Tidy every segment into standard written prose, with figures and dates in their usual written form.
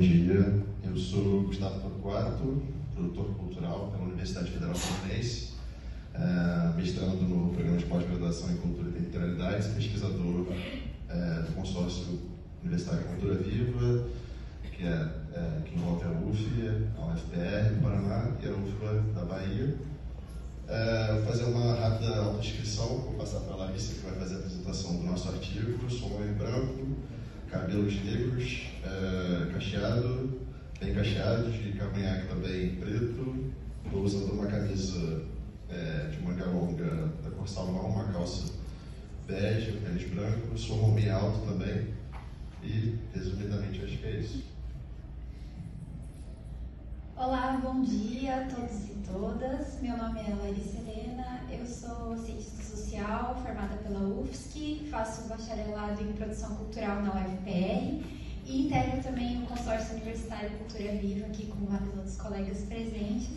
dia. Eu sou Gustavo Torquato, produtor cultural pela Universidade Federal Fluminense, mestrando no programa de pós-graduação em Cultura e Territorialidades, pesquisador do consórcio Universitário Cultura Viva, que envolve a UF, a UFPR do Paraná e a UFBA da Bahia. Vou fazer uma rápida autodescrição, vou passar para a Larissa, que vai fazer a apresentação do nosso artigo. Eu sou um homem branco, cabelos negros, cacheado, bem cacheados, de cavanhaque também preto. Estou usando uma camisa de manga longa da cor salmão, uma calça bege, tênis branco. Sou um homem alto também e, resumidamente, acho que é isso. Olá, bom dia a todos e todas. Meu nome é Larissa Helena, eu sou cientista social, formada pela UFSC, faço bacharelado em produção cultural na UFPR e integro também o consórcio universitário Cultura Viva, aqui com vários outros colegas presentes.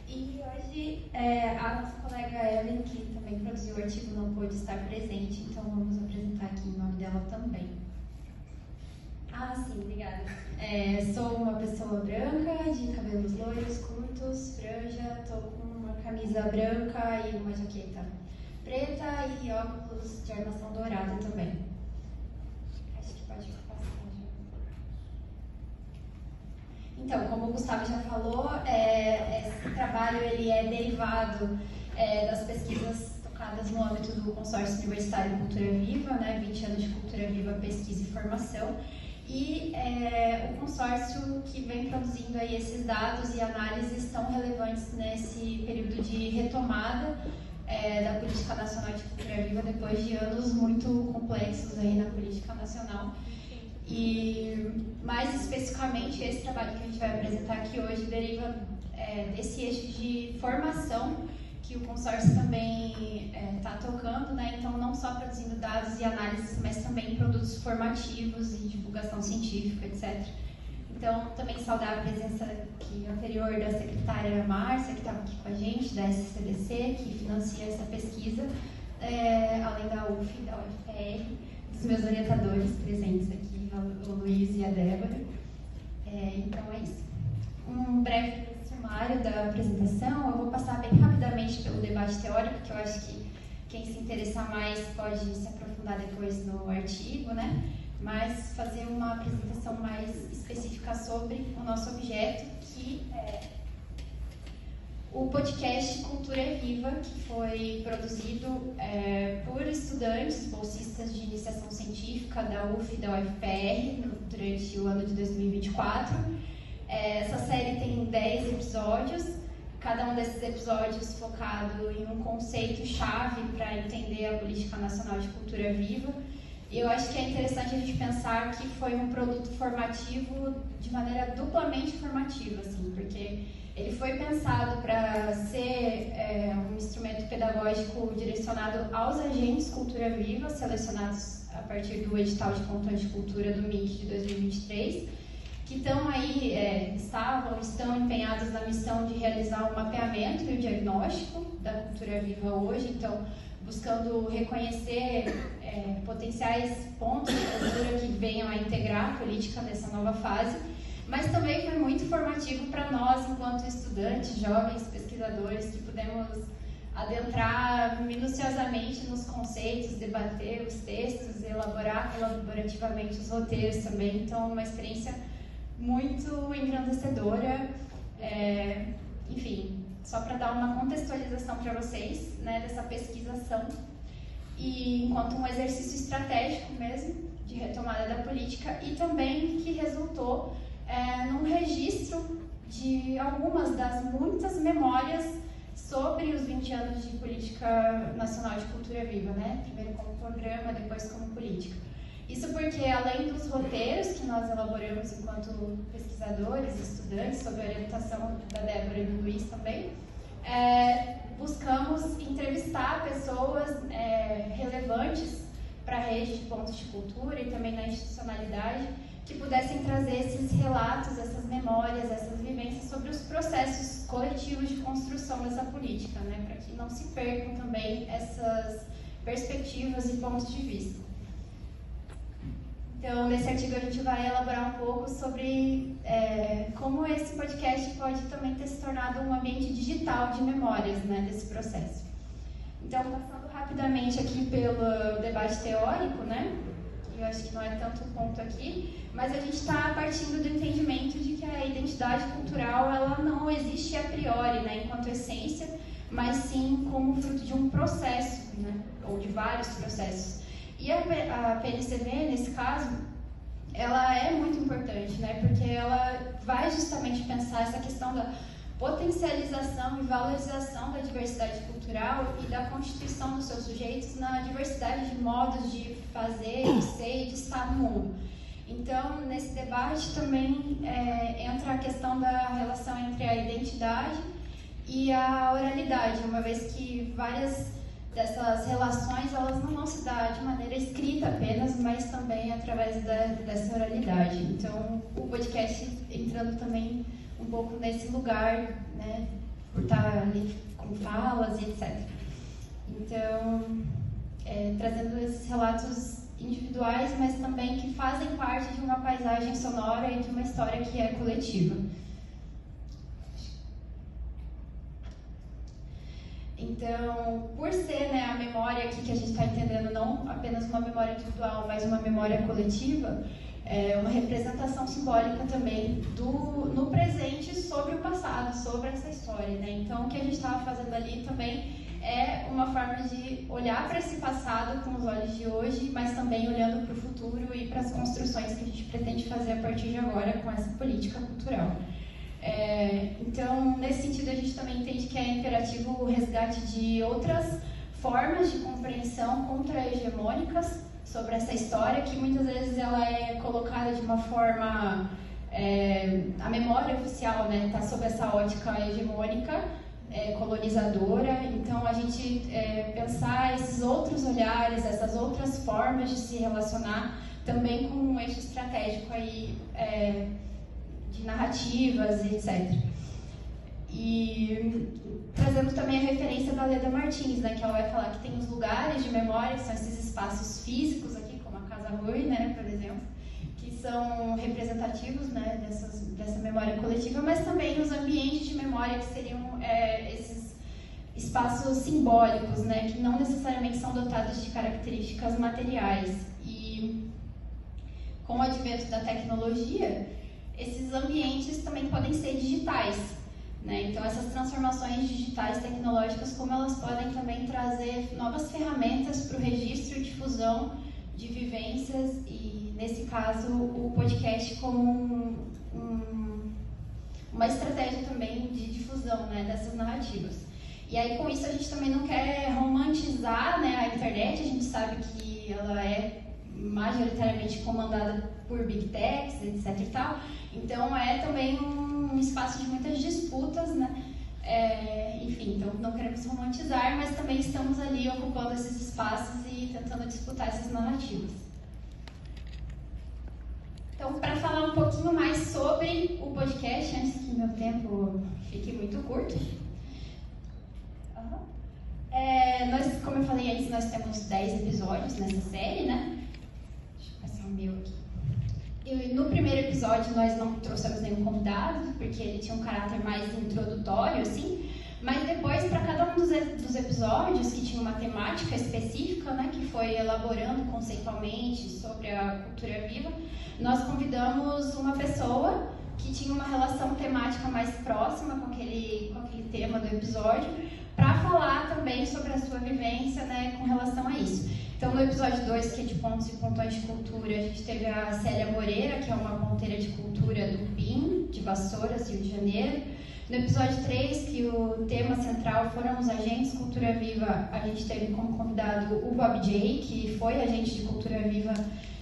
E hoje a nossa colega Ellen, que também produziu o artigo, não pôde estar presente, então vamos apresentar aqui em nome dela também. Ah, sim, obrigada. Sou uma pessoa branca, de cabelos loiros, curtos, franja, estou com uma camisa branca e uma jaqueta preta e óculos de armação dourada também. Acho que pode passar já. Então, como o Gustavo já falou, esse trabalho ele é derivado das pesquisas tocadas no âmbito do Consórcio Universitário Cultura Viva, né, 20 anos de Cultura Viva, Pesquisa e Formação. E o consórcio que vem produzindo aí esses dados e análises tão relevantes nesse período de retomada da política nacional de cultura viva depois de anos muito complexos aí na política nacional. E mais especificamente esse trabalho que a gente vai apresentar aqui hoje deriva desse eixo de formação que o consórcio também está tocando, né? Então não só produzindo dados e análises, mas também produtos formativos e divulgação científica, etc. Então também saudar a presença aqui anterior da secretária Márcia, que estava aqui com a gente, da SCDC, que financia essa pesquisa, além da UF e da UFPR, dos meus orientadores presentes aqui, o Luiz e a Débora. Então é isso. Um breve sumário da apresentação. Eu vou passar bem rapidamente pelo debate teórico, que eu acho que quem se interessar mais pode se aprofundar depois no artigo, né? Mas fazer uma apresentação mais específica sobre o nosso objeto, que é o podcast Cultura Viva, que foi produzido por estudantes, bolsistas de iniciação científica da UF e da UFPR durante o ano de 2024. Essa série tem 10 episódios, cada um desses episódios focado em um conceito-chave para entender a política nacional de cultura viva. E eu acho que é interessante a gente pensar que foi um produto formativo de maneira duplamente formativa, assim, porque ele foi pensado para ser um instrumento pedagógico direcionado aos agentes cultura viva, selecionados a partir do edital de plantões de cultura do MIC de 2023, que estão aí, estão empenhados na missão de realizar o mapeamento e o diagnóstico da cultura viva hoje, então buscando reconhecer potenciais pontos de cultura que venham a integrar a política nessa nova fase, mas também foi muito formativo para nós, enquanto estudantes, jovens, pesquisadores, que pudemos adentrar minuciosamente nos conceitos, debater os textos, elaborar colaborativamente os roteiros também, então uma experiência muito engrandecedora, enfim, só para dar uma contextualização para vocês, né, dessa pesquisação, e enquanto um exercício estratégico mesmo, de retomada da política, e também que resultou num registro de algumas das muitas memórias sobre os 20 anos de política nacional de cultura viva, né, primeiro como programa, depois como política. Isso porque, além dos roteiros que nós elaboramos enquanto pesquisadores, estudantes, sob a orientação da Débora e do Luiz também, buscamos entrevistar pessoas relevantes para a rede de pontos de cultura e também na institucionalidade, que pudessem trazer esses relatos, essas memórias, essas vivências sobre os processos coletivos de construção dessa política, né, para que não se percam também essas perspectivas e pontos de vista. Então, nesse artigo a gente vai elaborar um pouco sobre como esse podcast pode também ter se tornado um ambiente digital de memórias, né, desse processo. Então, passando rapidamente aqui pelo debate teórico, né, eu acho que não é tanto o ponto aqui, mas a gente está partindo do entendimento de que a identidade cultural ela não existe a priori, né, enquanto essência, mas sim como fruto de um processo, né, ou de vários processos. E a PNCV, nesse caso, ela é muito importante, né, porque ela vai justamente pensar essa questão da potencialização e valorização da diversidade cultural e da constituição dos seus sujeitos na diversidade de modos de fazer, de ser e de estar no mundo. Então, nesse debate também entra a questão da relação entre a identidade e a oralidade, uma vez que várias dessas relações elas não vão se dar de maneira escrita apenas, mas também através dessa oralidade. Então, o podcast entrando também um pouco nesse lugar, né, por estar ali com falas e etc. Então, trazendo esses relatos individuais, mas também que fazem parte de uma paisagem sonora e de uma história que é coletiva. Então, por ser, né, a memória aqui que a gente está entendendo não apenas uma memória individual, mas uma memória coletiva, uma representação simbólica também no presente sobre o passado, sobre essa história, né? Então, o que a gente estava fazendo ali também é uma forma de olhar para esse passado com os olhos de hoje, mas também olhando para o futuro e para as construções que a gente pretende fazer a partir de agora com essa política cultural. Então, nesse sentido, a gente também entende que é imperativo o resgate de outras formas de compreensão contra-hegemônicas sobre essa história, que muitas vezes ela é colocada de uma forma... a memória oficial, né, está sob essa ótica hegemônica, colonizadora. Então, a gente pensar esses outros olhares, essas outras formas de se relacionar, também com um eixo estratégico aí, de narrativas e etc. E trazendo também a referência da Leda Martins, né, que ela vai falar que tem os lugares de memória, que são esses espaços físicos aqui, como a Casa Rui, né, por exemplo, que são representativos, né, dessa memória coletiva, mas também os ambientes de memória, que seriam esses espaços simbólicos, né, que não necessariamente são dotados de características materiais. E com o advento da tecnologia, esses ambientes também podem ser digitais, né? Então, essas transformações digitais tecnológicas, como elas podem também trazer novas ferramentas para o registro e difusão de vivências e, nesse caso, o podcast como uma estratégia também de difusão, né, dessas narrativas. E aí, com isso, a gente também não quer romantizar, né, a internet. A gente sabe que ela é majoritariamente comandada por big techs, etc e tal. Então, é também um espaço de muitas disputas, né? Enfim, então não queremos romantizar, mas também estamos ali ocupando esses espaços e tentando disputar essas narrativas. Então, para falar um pouquinho mais sobre o podcast, antes que meu tempo fique muito curto, nós, como eu falei antes, nós temos 10 episódios nessa série, né? Deixa eu passar o meu aqui. E no primeiro episódio nós não trouxemos nenhum convidado, porque ele tinha um caráter mais introdutório, assim. Mas depois, para cada um dos episódios, que tinha uma temática específica, né, que foi elaborando conceitualmente sobre a cultura viva, nós convidamos uma pessoa que tinha uma relação temática mais próxima com aquele tema do episódio, para falar também sobre a sua vivência, né, com relação a isso. Então, no episódio 2, que é de pontos e pontões de cultura, a gente teve a Célia Moreira, que é uma ponteira de cultura do PIN, de Vassouras, Rio de Janeiro. No episódio 3, que o tema central foram os agentes Cultura Viva, a gente teve como convidado o Bob J, que foi agente de Cultura Viva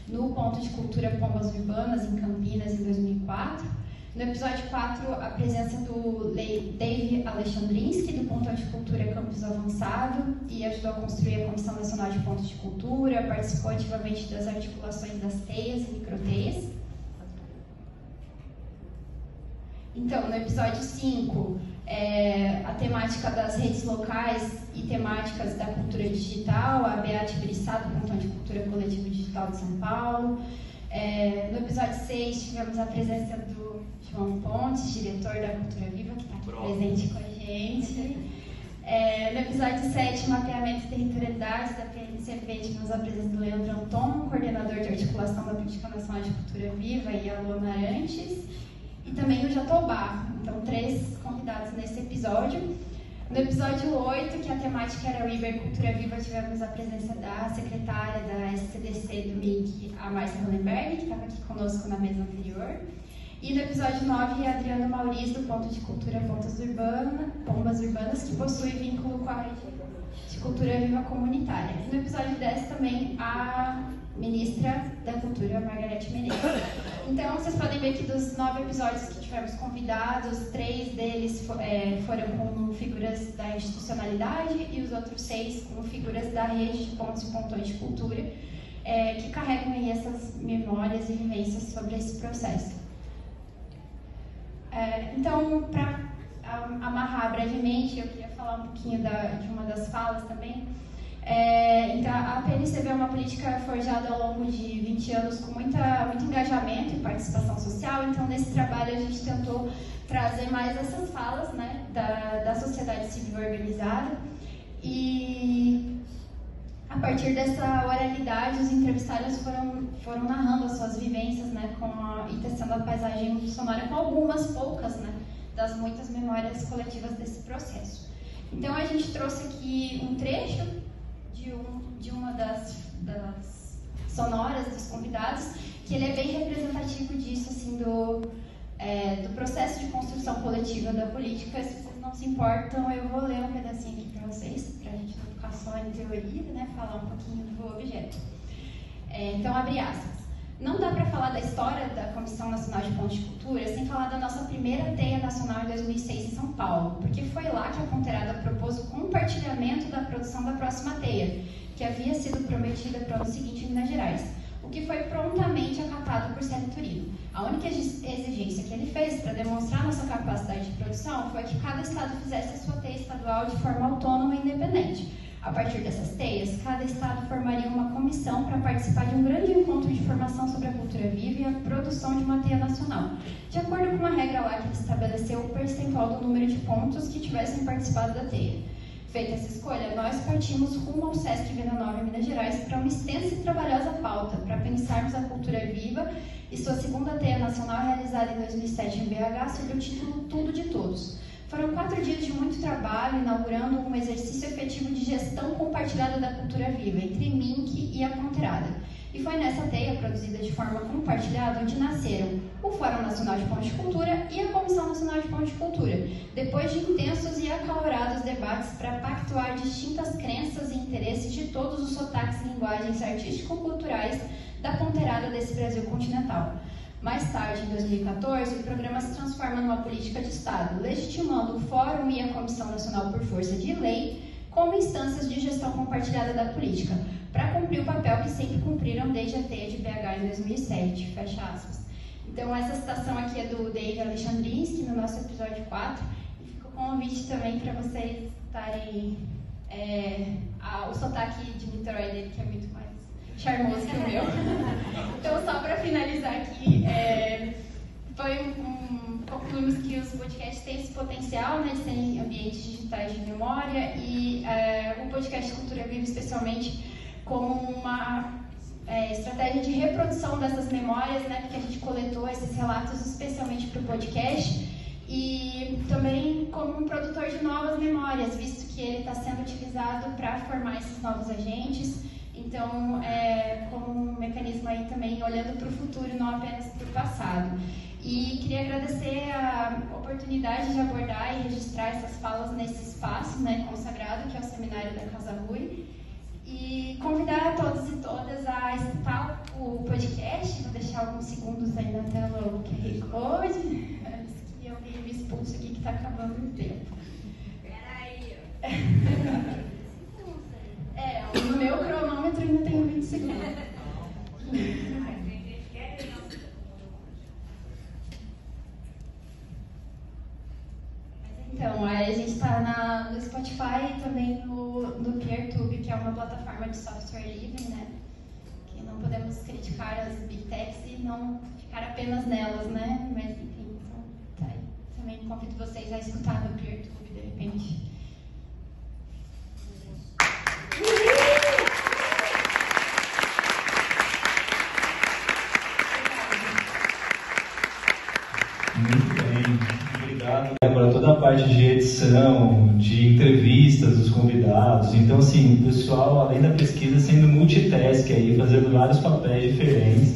no Ponto de Cultura Pombas Urbanas, em Campinas, em 2004. No episódio 4, a presença do Dave Alexandrinsky, do Ponto de Cultura Campus Avançado, e ajudou a construir a Comissão Nacional de Pontos de Cultura, participou ativamente das articulações das teias e microteias. Então, no episódio 5, a temática das redes locais e temáticas da cultura digital, a Beate Brissá, do Ponto de Cultura Coletiva Digital de São Paulo. No episódio 6 tivemos a presença do João Pontes, diretor da Cultura Viva, que está aqui presente com a gente. No episódio 7, mapeamento e territorialidades da PNCP, tivemos a presença do Leandro Anton, coordenador de articulação da Política Nacional de Cultura Viva, e a Luana Arantes, e também o Jatobá. Então, 3 convidados nesse episódio. No episódio 8, que a temática era River Cultura Viva, tivemos a presença da secretária da SCDC do MIC, a Márcia Hollenberg, que estava aqui conosco na mesa anterior. E no episódio 9, a Adriana Mauriz, do Ponto de Cultura Pombas Urbanas, que possui vínculo com a rede de Cultura Viva Comunitária. E no episódio 10 também, a ministra da Cultura, Margarete Menezes. Então, vocês podem ver que dos 9 episódios que tivemos convidados, 3 deles foram com figuras da institucionalidade e os outros 6 com figuras da rede de pontos e pontões de cultura, que carregam aí essas memórias e vivências sobre esse processo. Então, para amarrar brevemente, eu queria falar um pouquinho de uma das falas também. Então, a PNCB é uma política forjada ao longo de 20 anos com muito engajamento e participação social. Então, nesse trabalho, a gente tentou trazer mais essas falas, né, da sociedade civil organizada. E, a partir dessa oralidade, os entrevistados foram narrando as suas vivências, né, e tecendo a paisagem sonora com algumas poucas, né, das muitas memórias coletivas desse processo. Então, a gente trouxe aqui um trecho de uma das sonoras dos convidados, que ele é bem representativo disso, assim, do processo de construção coletiva da política. Se vocês não se importam, eu vou ler um pedacinho aqui para vocês, para a gente não ficar só em teoria, né, falar um pouquinho do objeto. Então, abre aspas. Não dá para falar da história da Comissão Nacional de Pontos de Cultura sem falar da nossa primeira teia nacional em 2006 em São Paulo, porque foi lá que a Ponterada propôs o compartilhamento da produção da próxima teia, que havia sido prometida para o ano seguinte em Minas Gerais, o que foi prontamente acatado por Célio Turino. A única exigência que ele fez para demonstrar nossa capacidade de produção foi que cada estado fizesse a sua teia estadual de forma autônoma e independente. A partir dessas teias, cada estado formaria uma comissão para participar de um grande encontro de formação sobre a cultura viva e a produção de uma teia nacional, de acordo com uma regra lá que estabeleceu o percentual do número de pontos que tivessem participado da teia. Feita essa escolha, nós partimos rumo ao Sesc Venda Nova em Minas Gerais para uma extensa e trabalhosa pauta, para pensarmos a cultura viva, e sua segunda teia nacional, realizada em 2007 em BH, sob o título Tudo de Todos. Foram 4 dias de muito trabalho, inaugurando um exercício efetivo de gestão compartilhada da cultura viva entre MINC e a Ponterada. E foi nessa teia, produzida de forma compartilhada, onde nasceram o Fórum Nacional de Pontos de Cultura e a Comissão Nacional de Pontos de Cultura, depois de intensos e acalorados debates para pactuar distintas crenças e interesses de todos os sotaques e linguagens artístico-culturais da Ponterada desse Brasil continental. Mais tarde, em 2014, o programa se transforma numa política de Estado, legitimando o Fórum e a Comissão Nacional por força de lei como instâncias de gestão compartilhada da política, para cumprir o papel que sempre cumpriram desde a teia de BH em 2007, fecha aspas. Então, essa citação aqui é do Dave Alexandrinsky, no nosso episódio 4, e fica o convite também para vocês estarem o sotaque de Niterói dele, que é muito mais charmoso que o meu. Então, só para finalizar aqui, concluímos que os podcasts têm esse potencial, né, de serem ambientes digitais de memória, e o podcast Cultura Viva, especialmente, como uma estratégia de reprodução dessas memórias, né, porque a gente coletou esses relatos especialmente para o podcast, e também como um produtor de novas memórias, visto que ele está sendo utilizado para formar esses novos agentes. Então, como um mecanismo aí também olhando para o futuro, não apenas para o passado. E queria agradecer a oportunidade de abordar e registrar essas falas nesse espaço, né, consagrado, que é o Seminário da Casa Rui. E convidar a todos e todas a escutar o podcast. Vou deixar alguns segundos aí na tela o QR Code, antes que alguém me expulse aqui que está acabando o tempo. Peraí. No meu cronômetro ainda tem 20 segundos. Então, a gente está no Spotify e também no PeerTube, que é uma plataforma de software livre, né? que não podemos criticar as Big Techs e não ficar apenas nelas, né? Mas enfim, então, tá aí. Também convido vocês a escutar no PeerTube, de repente. Muito bem, obrigado. Agora toda a parte de edição, de entrevistas dos convidados. Então, assim, o pessoal, além da pesquisa, sendo multitask aí, fazendo vários papéis diferentes.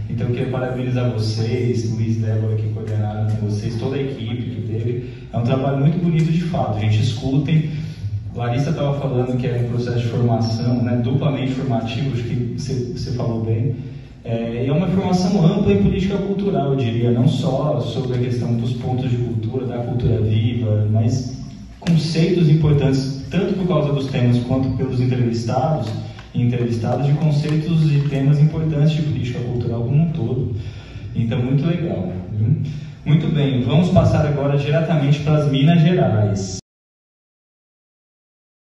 Então, eu queria parabenizar vocês, Luiz, Débora, que coordenaram com vocês, toda a equipe que teve. É um trabalho muito bonito de fato, gente. Escutem. Larissa estava falando que é um processo de formação, né, duplamente formativo, acho que você falou bem. E é uma formação ampla em política cultural, eu diria, não só sobre a questão dos pontos de cultura, da cultura viva, mas conceitos importantes, tanto por causa dos temas quanto pelos entrevistados e entrevistadas, de conceitos e temas importantes de política cultural como um todo. Então, muito legal. Viu? Muito bem, vamos passar agora diretamente para as Minas Gerais.